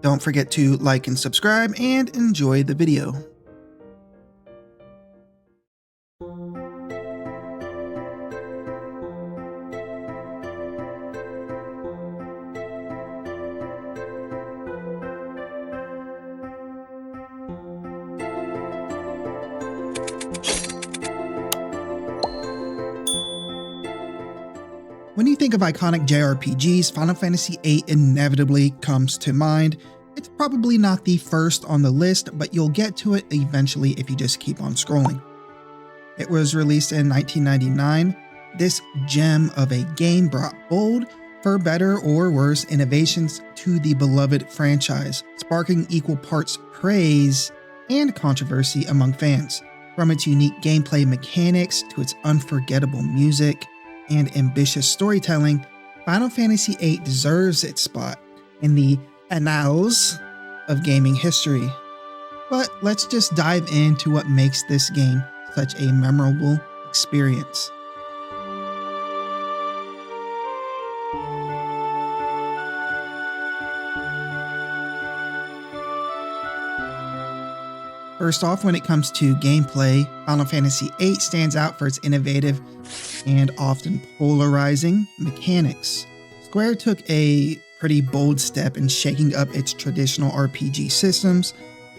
Don't forget to like and subscribe and enjoy the video. When you think of iconic JRPGs, Final Fantasy VIII inevitably comes to mind. It's probably not the first on the list, but you'll get to it eventually if you just keep on scrolling. It was released in 1999. This gem of a game brought bold, for better or worse, innovations to the beloved franchise, sparking equal parts praise and controversy among fans. From its unique gameplay mechanics to its unforgettable music and ambitious storytelling, Final Fantasy VIII deserves its spot in the annals of gaming history. But let's just dive into what makes this game such a memorable experience. First off, when it comes to gameplay, Final Fantasy VIII stands out for its innovative and often polarizing mechanics. Square took a pretty bold step in shaking up its traditional RPG systems,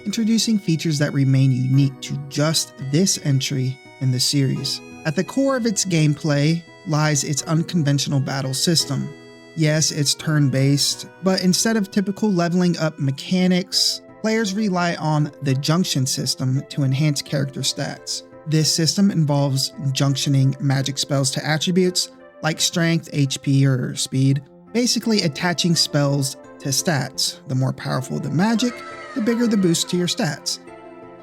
introducing features that remain unique to just this entry in the series. At the core of its gameplay lies its unconventional battle system. Yes, it's turn-based, but instead of typical leveling up mechanics, players rely on the junction system to enhance character stats. This system involves junctioning magic spells to attributes like strength, HP, or speed, basically attaching spells to stats. The more powerful the magic, the bigger the boost to your stats.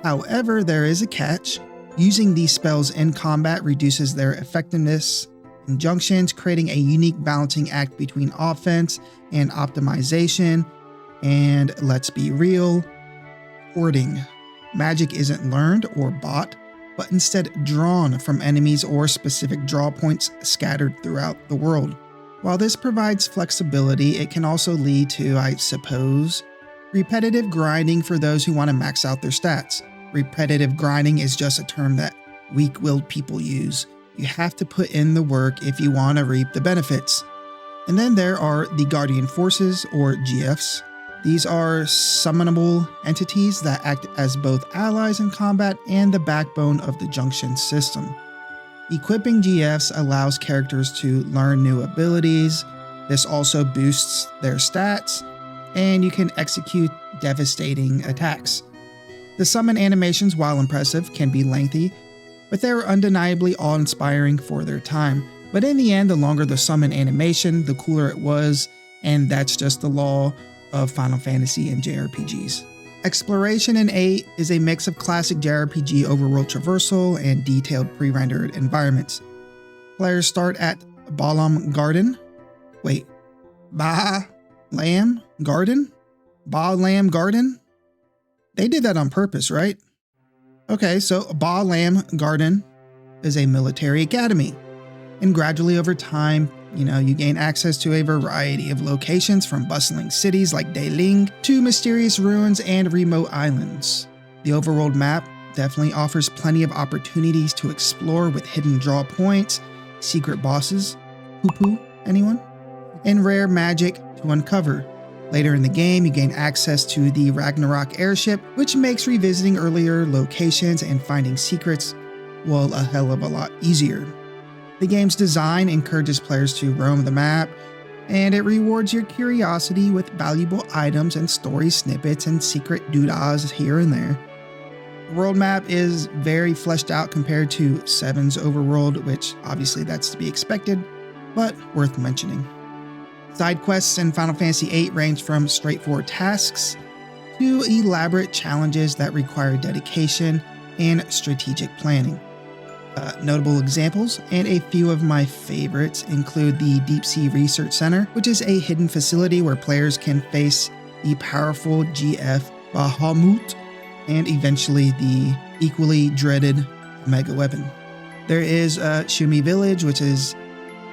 However, there is a catch. Using these spells in combat reduces their effectiveness in junctions, creating a unique balancing act between offense and optimization. And let's be real, hoarding. Magic isn't learned or bought, but instead drawn from enemies or specific draw points scattered throughout the world. While this provides flexibility, it can also lead to, I suppose, repetitive grinding for those who want to max out their stats. Repetitive grinding is just a term that weak-willed people use. You have to put in the work if you want to reap the benefits. And then there are the Guardian Forces, or GFs. These are summonable entities that act as both allies in combat and the backbone of the junction system. Equipping GFs allows characters to learn new abilities. This also boosts their stats, and you can execute devastating attacks. The summon animations, while impressive, can be lengthy, but they are undeniably awe-inspiring for their time. But in the end, the longer the summon animation, the cooler it was, and that's just the law of Final Fantasy and JRPGs. Exploration in VIII is a mix of classic JRPG overworld traversal and detailed pre-rendered environments. Players start at Balam Garden. Wait, Ba-Lam Garden? Ba-Lam Garden? They did that on purpose, right? Okay, so Ba-Lam Garden is a military academy. And gradually over time, you gain access to a variety of locations, from bustling cities like Dailing to mysterious ruins and remote islands. The overworld map definitely offers plenty of opportunities to explore, with hidden draw points, secret bosses, poo-poo, anyone? And rare magic to uncover. Later in the game, you gain access to the Ragnarok airship, which makes revisiting earlier locations and finding secrets, well, a hell of a lot easier. The game's design encourages players to roam the map, and it rewards your curiosity with valuable items and story snippets and secret doodahs here and there. The world map is very fleshed out compared to 7's overworld, which obviously that's to be expected, but worth mentioning. Side quests in Final Fantasy VIII range from straightforward tasks to elaborate challenges that require dedication and strategic planning. Notable examples, and a few of my favorites, include the Deep Sea Research Center, which is a hidden facility where players can face the powerful GF Bahamut, and eventually the equally dreaded Mega Weapon. There is Shumi Village, which is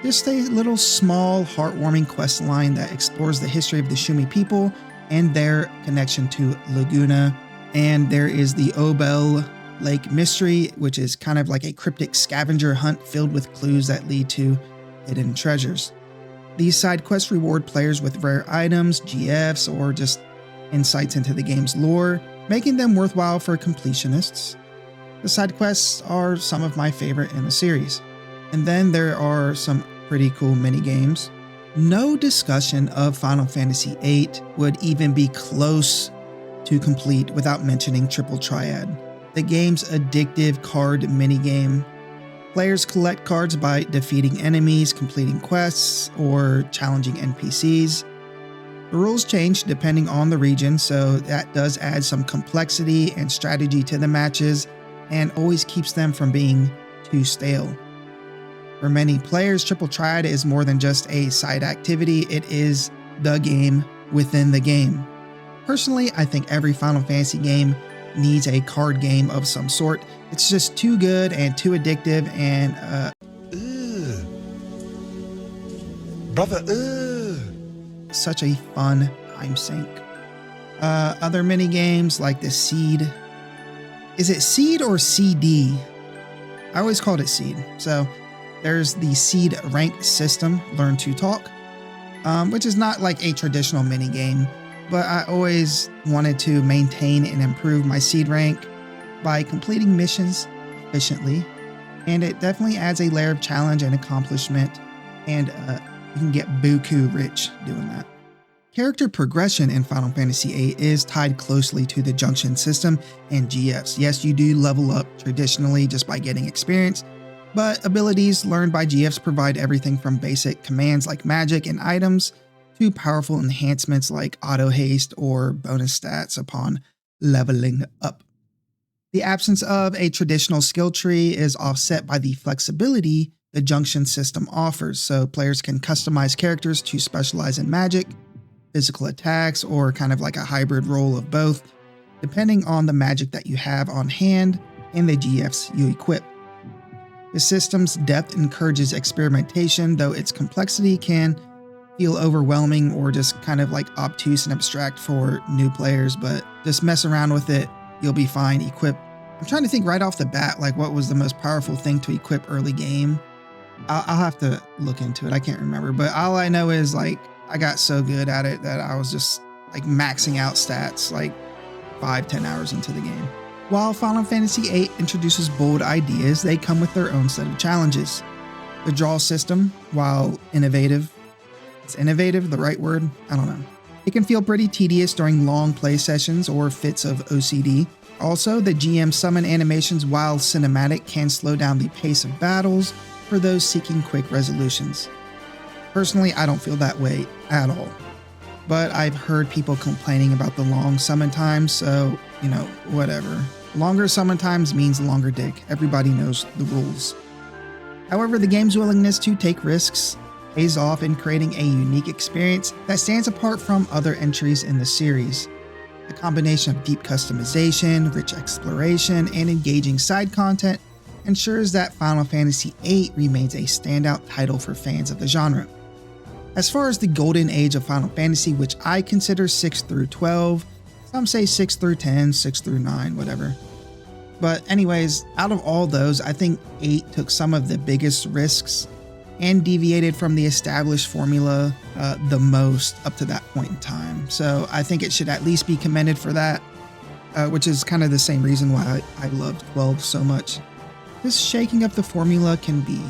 just a little small, heartwarming quest line that explores the history of the Shumi people and their connection to Laguna. And there is the Obel Lake Mystery, which is kind of like a cryptic scavenger hunt filled with clues that lead to hidden treasures. These side quests reward players with rare items, GFs, or just insights into the game's lore, making them worthwhile for completionists. The side quests are some of my favorite in the series. And then there are some pretty cool mini games. No discussion of Final Fantasy VIII would even be close to complete without mentioning Triple Triad, the game's addictive card minigame. Players collect cards by defeating enemies, completing quests, or challenging NPCs. The rules change depending on the region, so that does add some complexity and strategy to the matches and always keeps them from being too stale. For many players, Triple Triad is more than just a side activity, it is the game within the game. Personally, I think every Final Fantasy game needs a card game of some sort. It's just too good and too addictive and such a fun time sink. Other mini games like the Seed. Is it Seed or CD? I always called it Seed. So there's the Seed rank system, Learn to Talk, which is not like a traditional mini game, but I always wanted to maintain and improve my Seed rank by completing missions efficiently, and it definitely adds a layer of challenge and accomplishment, and you can get buku rich doing that. Character progression in Final Fantasy VIII is tied closely to the junction system and GFs. Yes, you do level up traditionally just by getting experience, but abilities learned by GFs provide everything from basic commands like magic and items to powerful enhancements like auto haste or bonus stats upon leveling up. The absence of a traditional skill tree is offset by the flexibility the junction system offers, so players can customize characters to specialize in magic, physical attacks, or kind of like a hybrid role of both, depending on the magic that you have on hand and the GFs you equip. The system's depth encourages experimentation, though its complexity can feel overwhelming or just kind of like obtuse and abstract for new players, but just mess around with it, you'll be fine. Equip. I'm trying to think right off the bat, like what was the most powerful thing to equip early game. I'll have to look into it. I can't remember, but all I know is like I got so good at it that I was just like maxing out stats like 5-10 hours into the game. While Final Fantasy VIII introduces bold ideas, they come with their own set of challenges. The draw system, while innovative, is innovative the right word? I don't know. It can feel pretty tedious during long play sessions or fits of OCD. Also, the GM summon animations, while cinematic, can slow down the pace of battles for those seeking quick resolutions. Personally, I don't feel that way at all. But I've heard people complaining about the long summon times, so, whatever. Longer summon times means longer dick. Everybody knows the rules. However, the game's willingness to take risks pays off in creating a unique experience that stands apart from other entries in the series. The combination of deep customization, rich exploration, and engaging side content ensures that Final Fantasy VIII remains a standout title for fans of the genre. As far as the golden age of Final Fantasy, which I consider 6 through 12, some say 6 through 10, 6 through 9, whatever. But anyways, out of all those, I think 8 took some of the biggest risks and deviated from the established formula the most up to that point in time. So I think it should at least be commended for that, which is kind of the same reason why I loved 12 so much. This shaking up the formula can be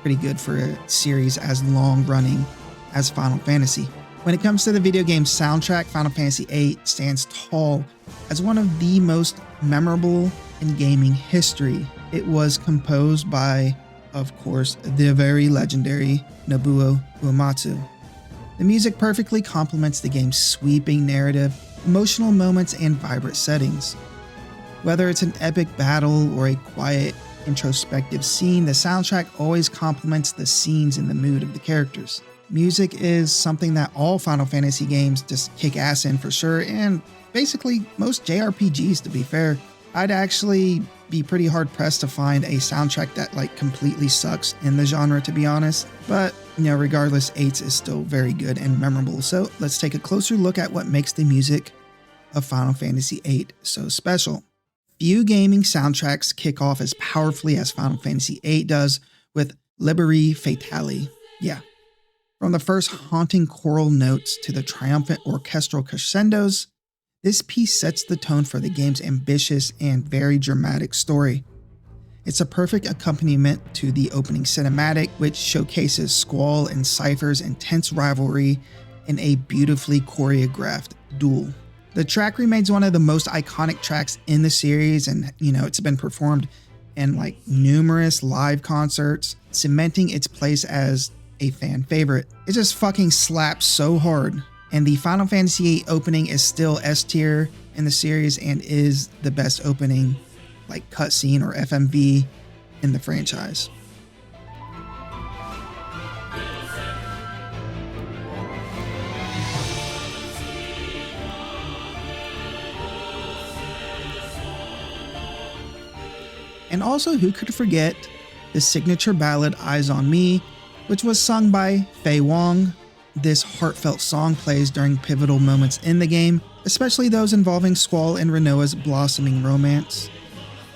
pretty good for a series as long-running as Final Fantasy. When it comes to the video game soundtrack, Final Fantasy VIII stands tall as one of the most memorable in gaming history. It was composed by, of course, the very legendary Nobuo Uematsu. The music perfectly complements the game's sweeping narrative, emotional moments, and vibrant settings. Whether it's an epic battle or a quiet, introspective scene, the soundtrack always complements the scenes and the mood of the characters. Music is something that all Final Fantasy games just kick ass in for sure, and basically most JRPGs, to be fair. I'd actually be pretty hard pressed to find a soundtrack that like completely sucks in the genre, to be honest. But, regardless, 8's is still very good and memorable. So let's take a closer look at what makes the music of Final Fantasy VIII so special. Few gaming soundtracks kick off as powerfully as Final Fantasy VIII does with Liberi Fatale. Yeah. From the first haunting choral notes to the triumphant orchestral crescendos, this piece sets the tone for the game's ambitious and very dramatic story. It's a perfect accompaniment to the opening cinematic, which showcases Squall and Cypher's intense rivalry in a beautifully choreographed duel. The track remains one of the most iconic tracks in the series, and it's been performed in like numerous live concerts, cementing its place as a fan favorite. It just fucking slaps so hard, and the Final Fantasy VIII opening is still S tier in the series and is the best opening like cutscene or FMV in the franchise. And also, who could forget the signature ballad Eyes on Me, which was sung by Fei Wong. This heartfelt song plays during pivotal moments in the game, especially those involving Squall and Rinoa's blossoming romance.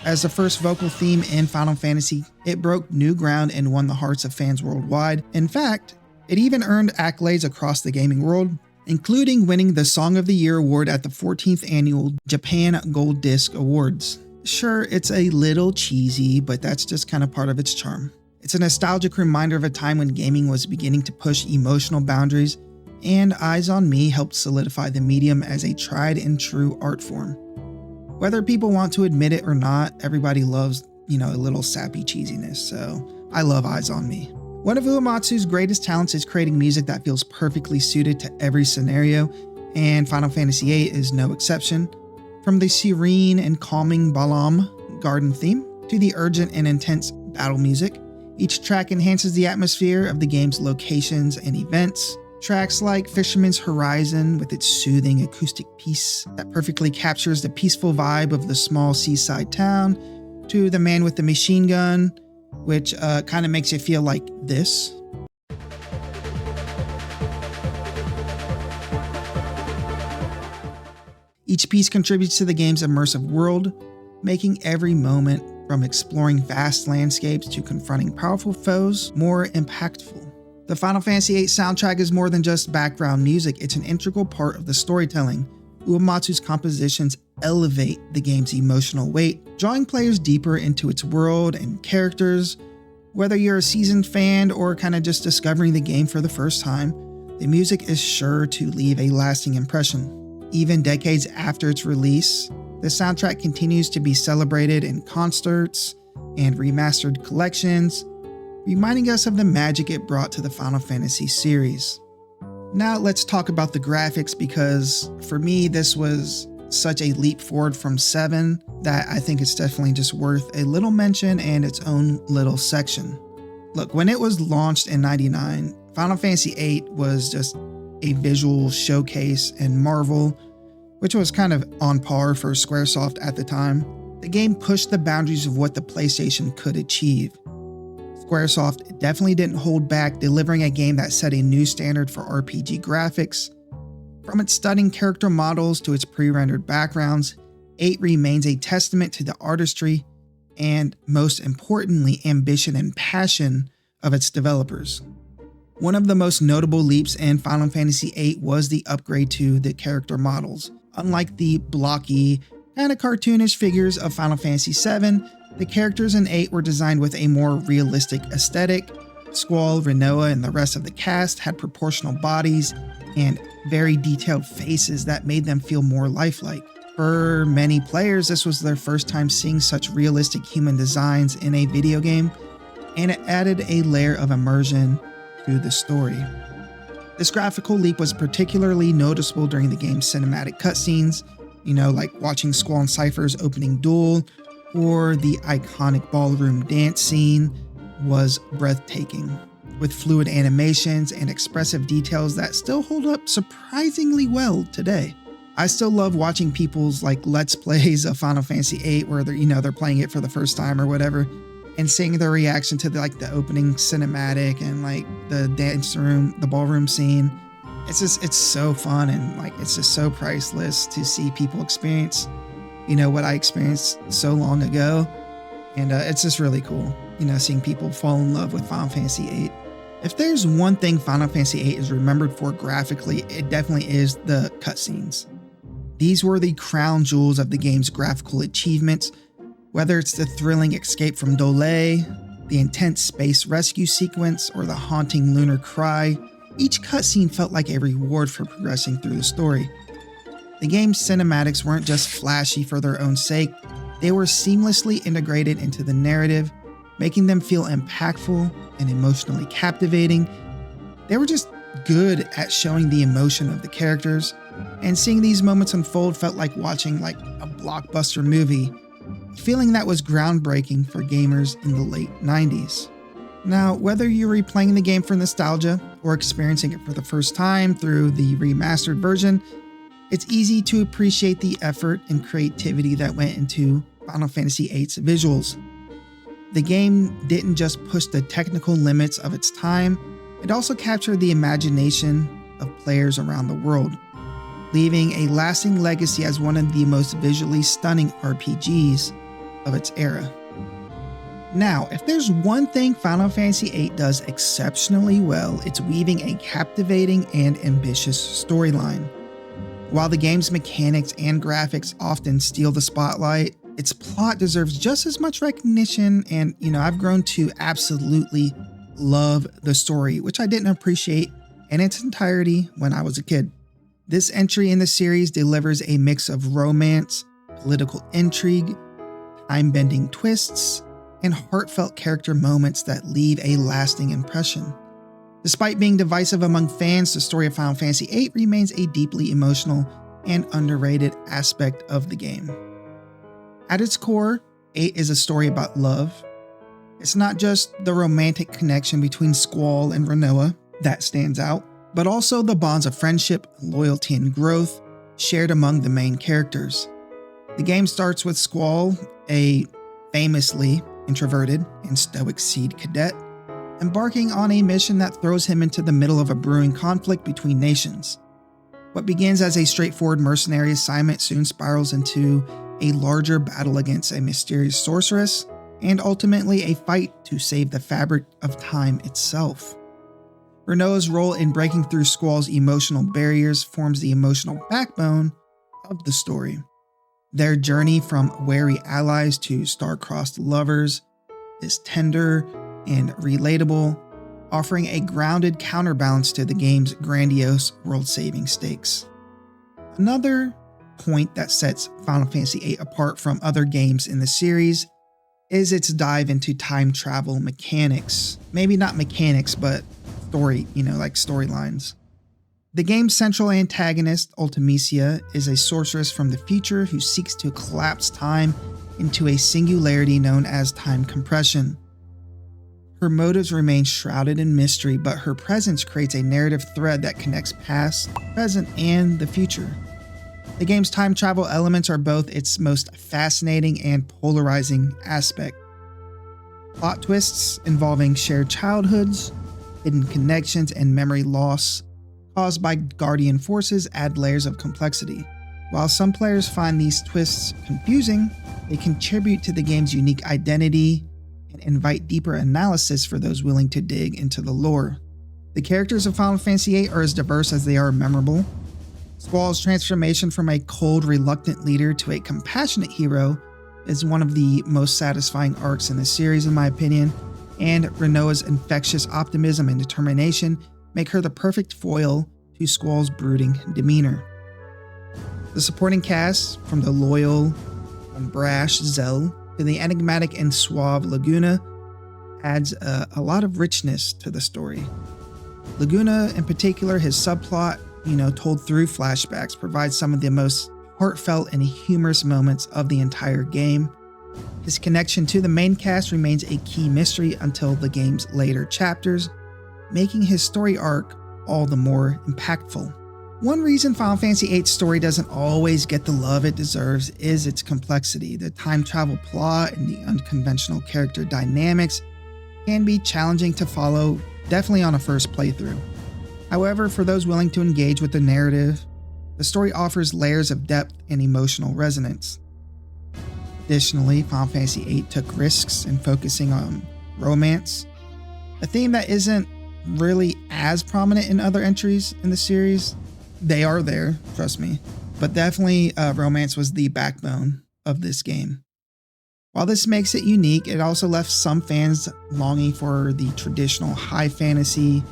As the first vocal theme in Final Fantasy, it broke new ground and won the hearts of fans worldwide. In fact, it even earned accolades across the gaming world, including winning the Song of the Year award at the 14th annual Japan Gold Disc Awards. Sure, it's a little cheesy, but that's just kind of part of its charm. It's a nostalgic reminder of a time when gaming was beginning to push emotional boundaries, and Eyes on Me helped solidify the medium as a tried and true art form. Whether people want to admit it or not, everybody loves, a little sappy cheesiness, so I love Eyes on Me. One of Uematsu's greatest talents is creating music that feels perfectly suited to every scenario, and Final Fantasy VIII is no exception. From the serene and calming Balamb garden theme to the urgent and intense battle music, each track enhances the atmosphere of the game's locations and events. Tracks like Fisherman's Horizon with its soothing acoustic piece that perfectly captures the peaceful vibe of the small seaside town, to The Man with the Machine Gun, which kind of makes you feel like this. Each piece contributes to the game's immersive world, making every moment, from exploring vast landscapes to confronting powerful foes, more impactful. The Final Fantasy VIII soundtrack is more than just background music, it's an integral part of the storytelling. Uematsu's compositions elevate the game's emotional weight, drawing players deeper into its world and characters. Whether you're a seasoned fan or kind of just discovering the game for the first time, the music is sure to leave a lasting impression. Even decades after its release, the soundtrack continues to be celebrated in concerts and remastered collections, reminding us of the magic it brought to the Final Fantasy series. Now let's talk about the graphics, because for me this was such a leap forward from 7 that I think it's definitely just worth a little mention and its own little section. Look, when it was launched in '99, Final Fantasy VIII was just a visual showcase and marvel, which was kind of on par for Squaresoft at the time. The game pushed the boundaries of what the PlayStation could achieve. Squaresoft definitely didn't hold back, delivering a game that set a new standard for RPG graphics. From its stunning character models to its pre-rendered backgrounds, 8 remains a testament to the artistry and, most importantly, ambition and passion of its developers. One of the most notable leaps in Final Fantasy VIII was the upgrade to the character models. Unlike the blocky, kind of cartoonish figures of Final Fantasy VII, the characters in 8 were designed with a more realistic aesthetic. Squall, Rinoa, and the rest of the cast had proportional bodies and very detailed faces that made them feel more lifelike. For many players, this was their first time seeing such realistic human designs in a video game, and it added a layer of immersion to the story. This graphical leap was particularly noticeable during the game's cinematic cutscenes, like watching Squall and Cypher's opening duel, or the iconic ballroom dance scene was breathtaking, with fluid animations and expressive details that still hold up surprisingly well today. I still love watching people's like let's plays of Final Fantasy VIII where they're playing it for the first time or whatever, and seeing their reaction to the opening cinematic and like the dance room, the ballroom scene. It's so fun, and like it's just so priceless to see people experience, what I experienced so long ago. And it's just really cool, seeing people fall in love with Final Fantasy VIII. If there's one thing Final Fantasy VIII is remembered for graphically, it definitely is the cutscenes. These were the crown jewels of the game's graphical achievements, whether it's the thrilling escape from Dole, the intense space rescue sequence, or the haunting lunar cry. Each cutscene felt like a reward for progressing through the story. The game's cinematics weren't just flashy for their own sake, they were seamlessly integrated into the narrative, making them feel impactful and emotionally captivating. They were just good at showing the emotion of the characters, and seeing these moments unfold felt like watching a blockbuster movie, a feeling that was groundbreaking for gamers in the late 90s. Now, whether you're replaying the game for nostalgia or experiencing it for the first time through the remastered version, it's easy to appreciate the effort and creativity that went into Final Fantasy VIII's visuals. The game didn't just push the technical limits of its time, it also captured the imagination of players around the world, leaving a lasting legacy as one of the most visually stunning RPGs of its era. Now, if there's one thing Final Fantasy VIII does exceptionally well, it's weaving a captivating and ambitious storyline. While the game's mechanics and graphics often steal the spotlight, its plot deserves just as much recognition, and I've grown to absolutely love the story, which I didn't appreciate in its entirety when I was a kid. This entry in the series delivers a mix of romance, political intrigue, time-bending twists, and heartfelt character moments that leave a lasting impression. Despite being divisive among fans, the story of Final Fantasy VIII remains a deeply emotional and underrated aspect of the game. At its core, 8 is a story about love. It's not just the romantic connection between Squall and Rinoa that stands out, but also the bonds of friendship, loyalty, and growth shared among the main characters. The game starts with Squall, a famously introverted and stoic seed cadet, embarking on a mission that throws him into the middle of a brewing conflict between nations. What begins as a straightforward mercenary assignment soon spirals into a larger battle against a mysterious sorceress, and ultimately a fight to save the fabric of time itself. Rinoa's role in breaking through Squall's emotional barriers forms the emotional backbone of the story. Their journey from wary allies to star-crossed lovers is tender and relatable, offering a grounded counterbalance to the game's grandiose world-saving stakes. Another point that sets Final Fantasy VIII apart from other games in the series is its dive into time travel mechanics. Maybe not mechanics, but storylines. The game's central antagonist, Ultimecia, is a sorceress from the future who seeks to collapse time into a singularity known as time compression. Her motives remain shrouded in mystery, but her presence creates a narrative thread that connects past, present, and the future. The game's time travel elements are both its most fascinating and polarizing aspect. Plot twists involving shared childhoods, hidden connections, and memory loss caused by Guardian forces add layers of complexity. While some players find these twists confusing, they contribute to the game's unique identity and invite deeper analysis for those willing to dig into the lore. The characters of Final Fantasy VIII are as diverse as they are memorable. Squall's transformation from a cold, reluctant leader to a compassionate hero is one of the most satisfying arcs in the series, in my opinion, and Rinoa's infectious optimism and determination make her the perfect foil to Squall's brooding demeanor. The supporting cast, from the loyal and brash Zell to the enigmatic and suave Laguna, adds a lot of richness to the story. Laguna, in particular, his subplot, told through flashbacks, provides some of the most heartfelt and humorous moments of the entire game. His connection to the main cast remains a key mystery until the game's later chapters, making his story arc all the more impactful. One reason Final Fantasy VIII's story doesn't always get the love it deserves is its complexity. The time travel plot and the unconventional character dynamics can be challenging to follow, definitely on a first playthrough. However, for those willing to engage with the narrative, the story offers layers of depth and emotional resonance. Additionally, Final Fantasy VIII took risks in focusing on romance, a theme that isn't really as prominent in other entries in the series. They are there, trust me, but definitely romance was the backbone of this game. While this makes it unique, it also left some fans longing for the traditional high fantasy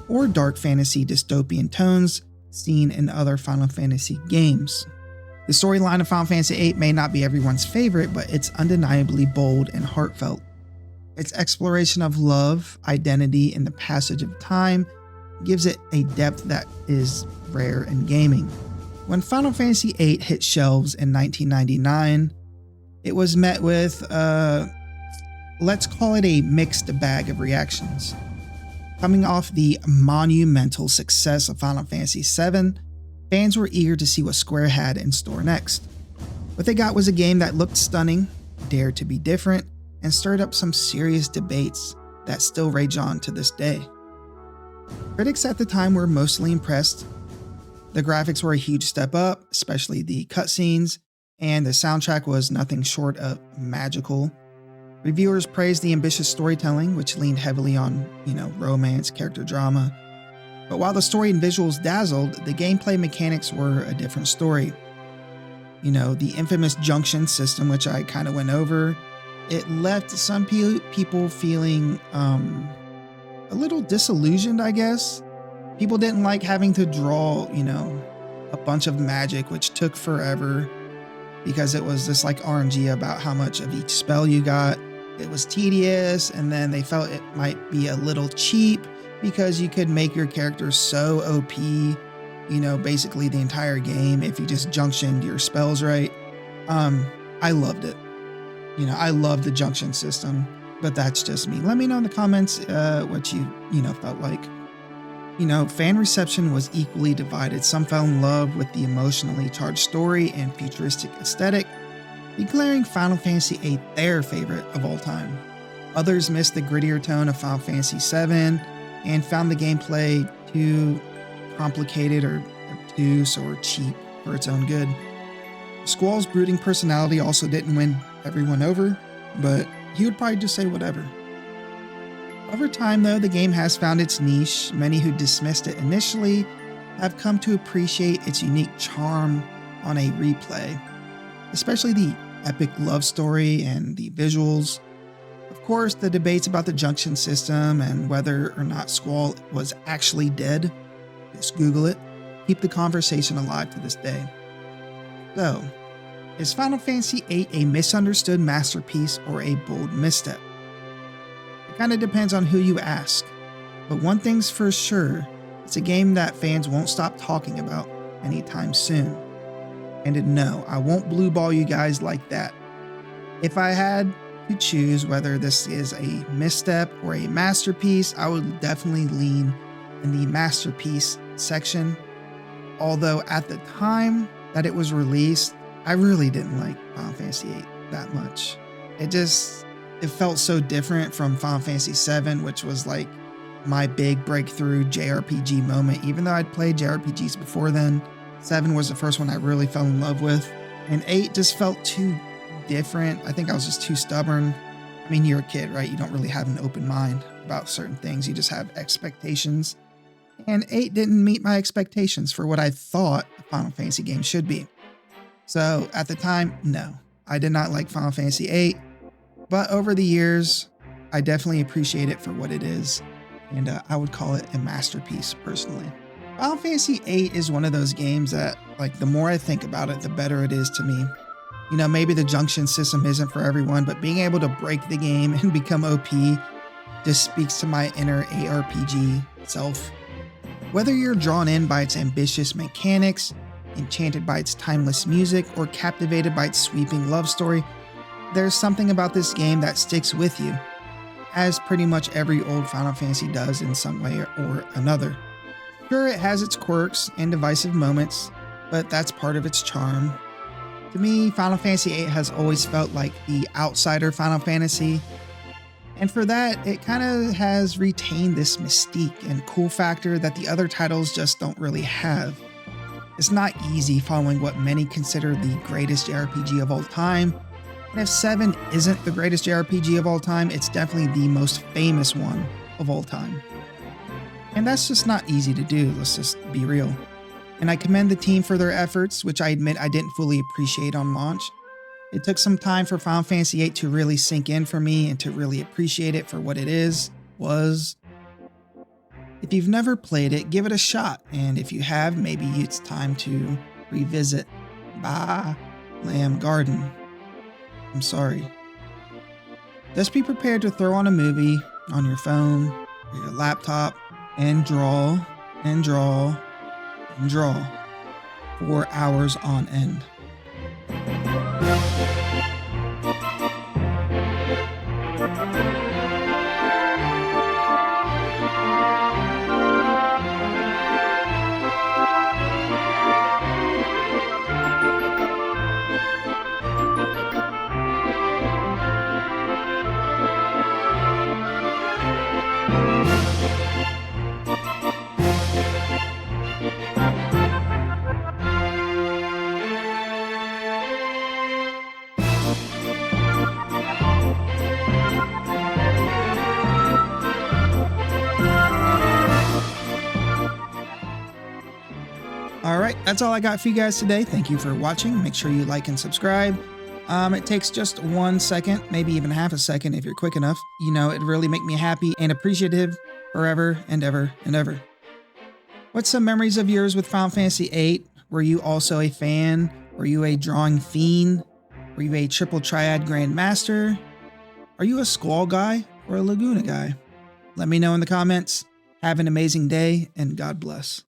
or dark fantasy dystopian tones seen in other Final Fantasy games. The storyline of Final Fantasy VIII may not be everyone's favorite, but it's undeniably bold and heartfelt. Its exploration of love, identity, and the passage of time gives it a depth that is rare in gaming. When Final Fantasy VIII hit shelves in 1999, it was met with, let's call it a mixed bag of reactions. Coming off the monumental success of Final Fantasy VII, fans were eager to see what Square had in store next. What they got was a game that looked stunning, dared to be different, and stirred up some serious debates that still rage on to this day. Critics at the time were mostly impressed. The graphics were a huge step up, especially the cutscenes, and the soundtrack was nothing short of magical. Reviewers praised the ambitious storytelling, which leaned heavily on, romance, character drama. But while the story and visuals dazzled, the gameplay mechanics were a different story. The infamous junction system, which I kind of went over, it left some people feeling a little disillusioned, I guess. People didn't like having to draw, a bunch of magic, which took forever because it was this like RNG about how much of each spell you got. It was tedious, and then they felt it might be a little cheap because you could make your character so OP, basically the entire game if you just junctioned your spells right. I loved it. I love the junction system, but that's just me. Let me know in the comments what you felt like. Fan reception was equally divided. Some fell in love with the emotionally charged story and futuristic aesthetic, declaring Final Fantasy VIII their favorite of all time. Others missed the grittier tone of Final Fantasy VII and found the gameplay too complicated or obtuse or cheap for its own good. Squall's brooding personality also didn't win everyone over, but he would probably just say whatever. Over time, though, the game has found its niche. Many who dismissed it initially have come to appreciate its unique charm on a replay, especially the epic love story and the visuals. Of course, the debates about the junction system and whether or not Squall was actually dead, just Google it, keep the conversation alive to this day. So, is Final Fantasy VIII a misunderstood masterpiece or a bold misstep? It kind of depends on who you ask, but one thing's for sure, it's a game that fans won't stop talking about anytime soon. And no, I won't blue ball you guys like that. If I had to choose whether this is a misstep or a masterpiece, I would definitely lean in the masterpiece section. Although at the time that it was released, I really didn't like Final Fantasy VIII that much. It felt so different from Final Fantasy VII, which was like my big breakthrough JRPG moment. Even though I'd played JRPGs before then, 7 was the first one I really fell in love with. And 8 just felt too different. I think I was just too stubborn. I mean, you're a kid, right? You don't really have an open mind about certain things. You just have expectations. And 8 didn't meet my expectations for what I thought a Final Fantasy game should be. So at the time, no, I did not like Final Fantasy VIII. But over the years, I definitely appreciate it for what it is. And I would call it a masterpiece personally. Final Fantasy VIII is one of those games that, the more I think about it, the better it is to me. Maybe the junction system isn't for everyone, but being able to break the game and become OP just speaks to my inner ARPG self. Whether you're drawn in by its ambitious mechanics, enchanted by its timeless music, or captivated by its sweeping love story, there's something about this game that sticks with you, as pretty much every old Final Fantasy does in some way or another. Sure, it has its quirks and divisive moments, but that's part of its charm. To me, Final Fantasy VIII has always felt like the outsider Final Fantasy, and for that, it kind of has retained this mystique and cool factor that the other titles just don't really have. It's not easy following what many consider the greatest JRPG of all time, and if 7 isn't the greatest JRPG of all time, it's definitely the most famous one of all time. And that's just not easy to do, let's just be real. And I commend the team for their efforts, which I admit I didn't fully appreciate on launch. It took some time for Final Fantasy VIII to really sink in for me and to really appreciate it for what it was. If you've never played it, give it a shot, and if you have, maybe it's time to revisit Lamb Garden. I'm sorry. Just be prepared to throw on a movie on your phone or your laptop and draw and draw and draw for hours on end. Alright, that's all I got for you guys today. Thank you for watching. Make sure you like and subscribe. It takes just 1 second, maybe even half a second if you're quick enough. You know, it'd really make me happy and appreciative forever and ever and ever. What's some memories of yours with Final Fantasy VIII? Were you also a fan? Were you a drawing fiend? Were you a triple triad grandmaster? Are you a Squall guy or a Laguna guy? Let me know in the comments. Have an amazing day and God bless.